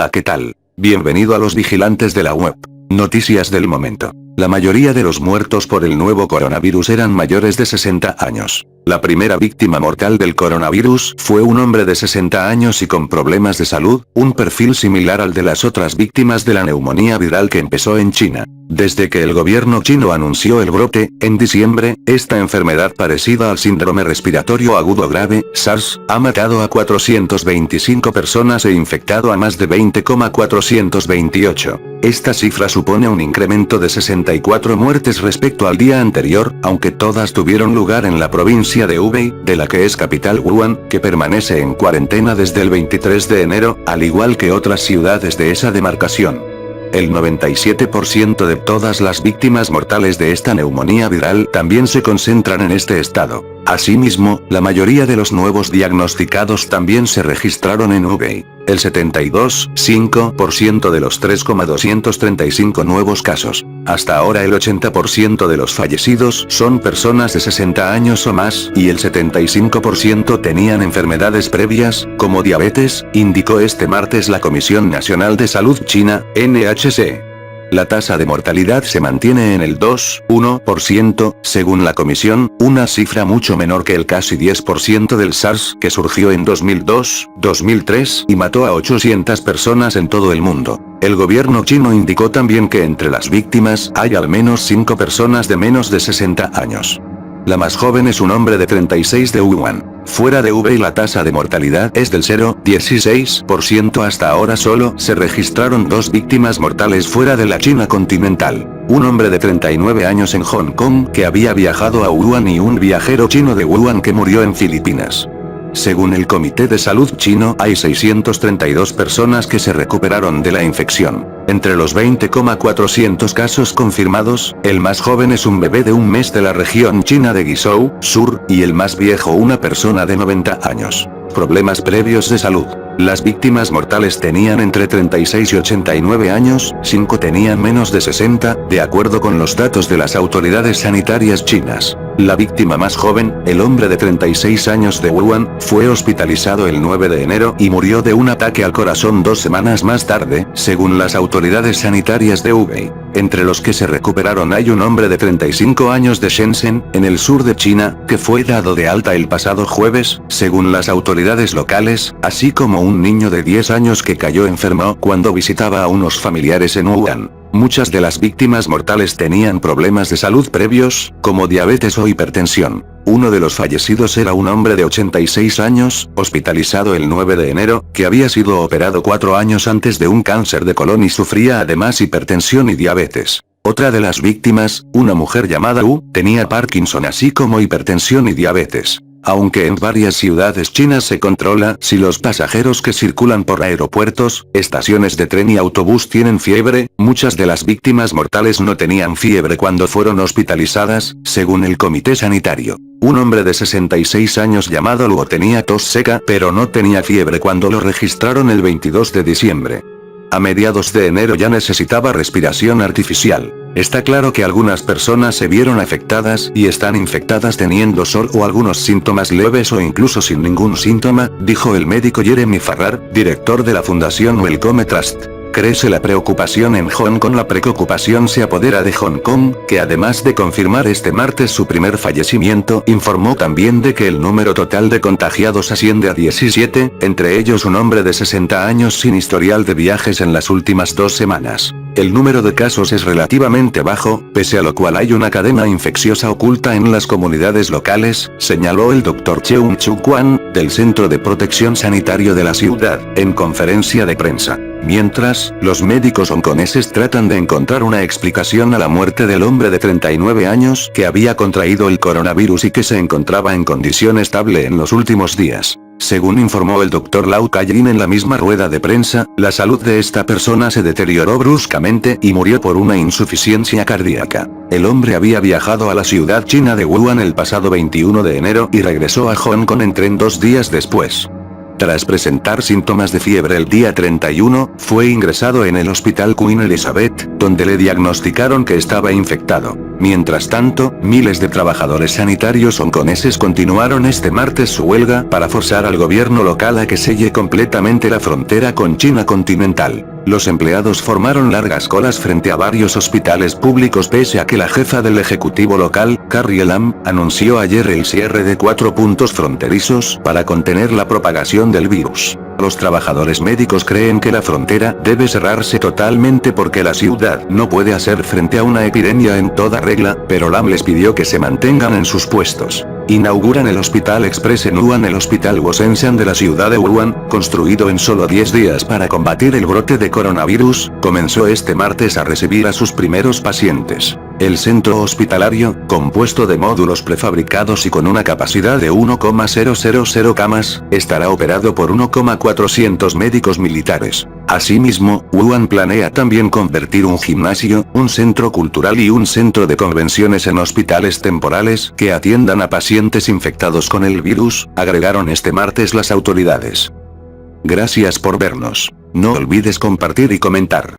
Hola, ¿qué tal? Bienvenido a los vigilantes de la web. Noticias del momento. La mayoría de los muertos por el nuevo coronavirus eran mayores de 60 años. La primera víctima mortal del coronavirus fue un hombre de 60 años y con problemas de salud, un perfil similar al de las otras víctimas de la neumonía viral que empezó en China. Desde que el gobierno chino anunció el brote, en diciembre, esta enfermedad parecida al síndrome respiratorio agudo grave, SARS, ha matado a 425 personas e infectado a más de 20,428. Esta cifra supone un incremento de 64 muertes respecto al día anterior, aunque todas tuvieron lugar en la provincia de Hubei, de la que es capital Wuhan, que permanece en cuarentena desde el 23 de enero, al igual que otras ciudades de esa demarcación. El 97% de todas las víctimas mortales de esta neumonía viral también se concentran en este estado. Asimismo, la mayoría de los nuevos diagnosticados también se registraron en Hubei. El 72,5% de los 3,235 nuevos casos. Hasta ahora el 80% de los fallecidos son personas de 60 años o más, y el 75% tenían enfermedades previas, como diabetes, indicó este martes la Comisión Nacional de Salud China, NHC. La tasa de mortalidad se mantiene en el 2,1%, según la comisión, una cifra mucho menor que el casi 10% del SARS que surgió en 2002-2003 y mató a 800 personas en todo el mundo. El gobierno chino indicó también que entre las víctimas hay al menos 5 personas de menos de 60 años. La más joven es un hombre de 36 de Wuhan. Fuera de Hubei la tasa de mortalidad es del 0,16%. Hasta ahora solo se registraron 2 víctimas mortales fuera de la China continental. Un hombre de 39 años en Hong Kong que había viajado a Wuhan y un viajero chino de Wuhan que murió en Filipinas. Según el Comité de Salud chino, hay 632 personas que se recuperaron de la infección. Entre los 20,400 casos confirmados, el más joven es un bebé de un mes de la región china de Guizhou Sur, y el más viejo una persona de 90 años. Problemas previos de salud. Las víctimas mortales tenían entre 36 y 89 años, 5 tenían menos de 60, de acuerdo con los datos de las autoridades sanitarias chinas. La víctima más joven, el hombre de 36 años de Wuhan, fue hospitalizado el 9 de enero y murió de un ataque al corazón 2 semanas más tarde, según las autoridades sanitarias de Hubei. Entre los que se recuperaron hay un hombre de 35 años de Shenzhen, en el sur de China, que fue dado de alta el pasado jueves, según las autoridades locales, así como un niño de 10 años que cayó enfermo cuando visitaba a unos familiares en Wuhan. Muchas de las víctimas mortales tenían problemas de salud previos, como diabetes o hipertensión. Uno de los fallecidos era un hombre de 86 años, hospitalizado el 9 de enero, que había sido operado 4 años antes de un cáncer de colon y sufría además hipertensión y diabetes. Otra de las víctimas, una mujer llamada Wu, tenía Parkinson así como hipertensión y diabetes. Aunque en varias ciudades chinas se controla si los pasajeros que circulan por aeropuertos, estaciones de tren y autobús tienen fiebre, muchas de las víctimas mortales no tenían fiebre cuando fueron hospitalizadas, según el comité sanitario. Un hombre de 66 años llamado Luo tenía tos seca pero no tenía fiebre cuando lo registraron el 22 de diciembre. A mediados de enero ya necesitaba respiración artificial. Está claro que algunas personas se vieron afectadas y están infectadas teniendo solo o algunos síntomas leves o incluso sin ningún síntoma, dijo el médico Jeremy Farrar, director de la Fundación Wellcome Trust. Crece la preocupación en Hong Kong. La preocupación se apodera de Hong Kong, que además de confirmar este martes su primer fallecimiento, informó también de que el número total de contagiados asciende a 17, entre ellos un hombre de 60 años sin historial de viajes en las últimas 2 semanas. El número de casos es relativamente bajo, pese a lo cual hay una cadena infecciosa oculta en las comunidades locales, señaló el Dr. Cheung Chu Kwan, del Centro de Protección Sanitario de la ciudad, en conferencia de prensa. Mientras, los médicos hongkoneses tratan de encontrar una explicación a la muerte del hombre de 39 años que había contraído el coronavirus y que se encontraba en condición estable en los últimos días. Según informó el Dr. Lau Kaiyin en la misma rueda de prensa, la salud de esta persona se deterioró bruscamente y murió por una insuficiencia cardíaca. El hombre había viajado a la ciudad china de Wuhan el pasado 21 de enero y regresó a Hong Kong en tren 2 días después. Tras presentar síntomas de fiebre el día 31, fue ingresado en el hospital Queen Elizabeth, donde le diagnosticaron que estaba infectado. Mientras tanto, miles de trabajadores sanitarios hongkoneses continuaron este martes su huelga para forzar al gobierno local a que selle completamente la frontera con China continental. Los empleados formaron largas colas frente a varios hospitales públicos pese a que la jefa del ejecutivo local, Carrie Lam, anunció ayer el cierre de 4 puntos fronterizos para contener la propagación del virus. Los trabajadores médicos creen que la frontera debe cerrarse totalmente porque la ciudad no puede hacer frente a una epidemia en toda regla, pero Lam les pidió que se mantengan en sus puestos. Inauguran el Hospital Express en Wuhan. El Hospital Wosensan de la ciudad de Wuhan, construido en solo 10 días para combatir el brote de coronavirus, comenzó este martes a recibir a sus primeros pacientes. El centro hospitalario, compuesto de módulos prefabricados y con una capacidad de 1,000 camas, estará operado por 1,400 médicos militares. Asimismo, Wuhan planea también convertir un gimnasio, un centro cultural y un centro de convenciones en hospitales temporales que atiendan a pacientes infectados con el virus, agregaron este martes las autoridades. Gracias por vernos. No olvides compartir y comentar.